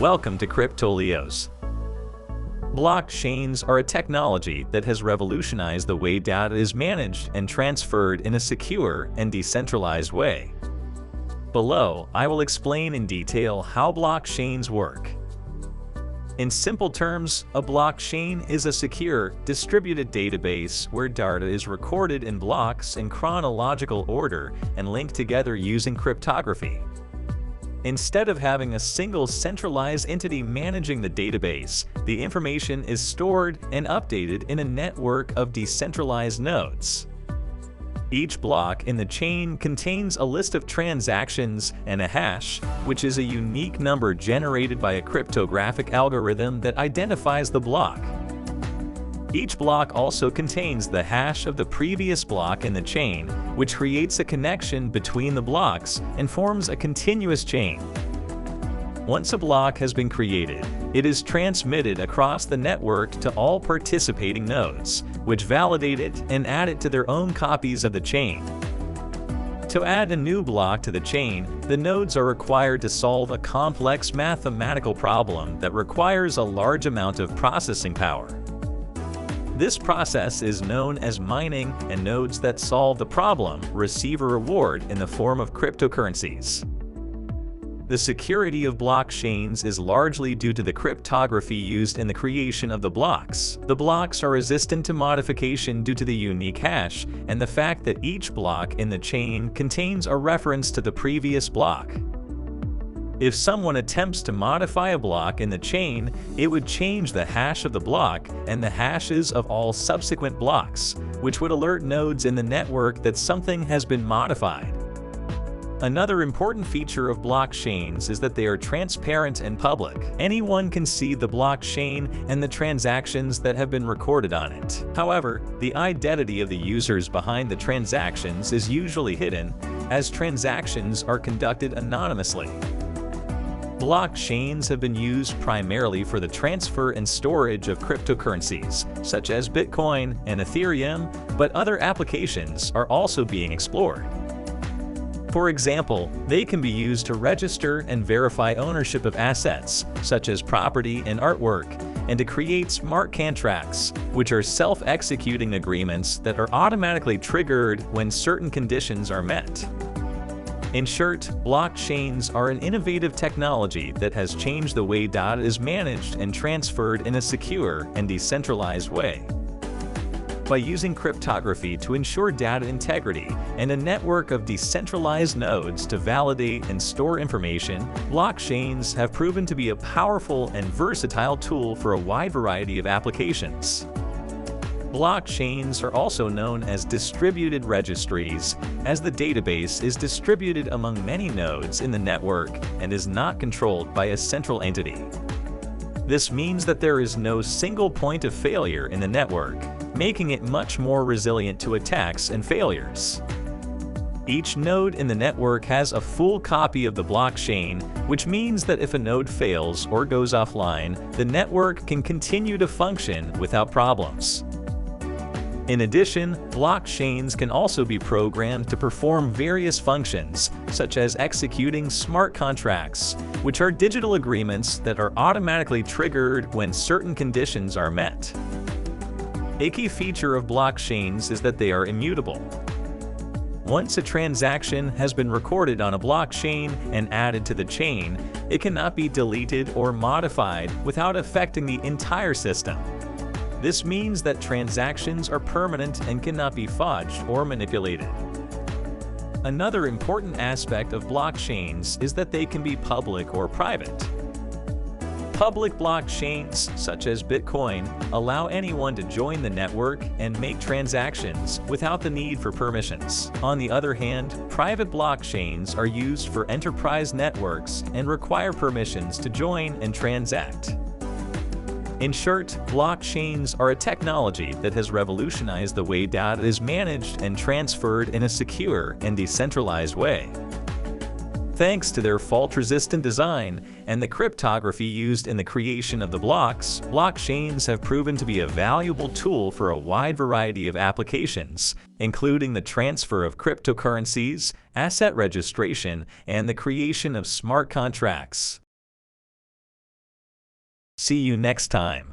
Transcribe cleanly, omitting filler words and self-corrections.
Welcome to Cryptolios. Blockchains are a technology that has revolutionized the way data is managed and transferred in a secure and decentralized way. Below, I will explain in detail how blockchains work. In simple terms, a blockchain is a secure, distributed database where data is recorded in blocks in chronological order and linked together using cryptography. Instead of having a single centralized entity managing the database, the information is stored and updated in a network of decentralized nodes. Each block in the chain contains a list of transactions and a hash, which is a unique number generated by a cryptographic algorithm that identifies the block. Each block also contains the hash of the previous block in the chain, which creates a connection between the blocks and forms a continuous chain. Once a block has been created, it is transmitted across the network to all participating nodes, which validate it and add it to their own copies of the chain. To add a new block to the chain, the nodes are required to solve a complex mathematical problem that requires a large amount of processing power. This process is known as mining, and nodes that solve the problem receive a reward in the form of cryptocurrencies. The security of blockchains is largely due to the cryptography used in the creation of the blocks. The blocks are resistant to modification due to the unique hash and the fact that each block in the chain contains a reference to the previous block. If someone attempts to modify a block in the chain, it would change the hash of the block and the hashes of all subsequent blocks, which would alert nodes in the network that something has been modified. Another important feature of blockchains is that they are transparent and public. Anyone can see the blockchain and the transactions that have been recorded on it. However, the identity of the users behind the transactions is usually hidden, as transactions are conducted anonymously. Blockchains have been used primarily for the transfer and storage of cryptocurrencies, such as Bitcoin and Ethereum, but other applications are also being explored. For example, they can be used to register and verify ownership of assets, such as property and artwork, and to create smart contracts, which are self-executing agreements that are automatically triggered when certain conditions are met. In short, blockchains are an innovative technology that has changed the way data is managed and transferred in a secure and decentralized way. By using cryptography to ensure data integrity and a network of decentralized nodes to validate and store information, blockchains have proven to be a powerful and versatile tool for a wide variety of applications. Blockchains are also known as distributed registries, as the database is distributed among many nodes in the network and is not controlled by a central entity. This means that there is no single point of failure in the network, making it much more resilient to attacks and failures. Each node in the network has a full copy of the blockchain, which means that if a node fails or goes offline, the network can continue to function without problems. In addition, blockchains can also be programmed to perform various functions, such as executing smart contracts, which are digital agreements that are automatically triggered when certain conditions are met. A key feature of blockchains is that they are immutable. Once a transaction has been recorded on a blockchain and added to the chain, it cannot be deleted or modified without affecting the entire system. This means that transactions are permanent and cannot be fudged or manipulated. Another important aspect of blockchains is that they can be public or private. Public blockchains, such as Bitcoin, allow anyone to join the network and make transactions without the need for permissions. On the other hand, private blockchains are used for enterprise networks and require permissions to join and transact. In short, blockchains are a technology that has revolutionized the way data is managed and transferred in a secure and decentralized way. Thanks to their fault-resistant design and the cryptography used in the creation of the blocks, blockchains have proven to be a valuable tool for a wide variety of applications, including the transfer of cryptocurrencies, asset registration, and the creation of smart contracts. See you next time.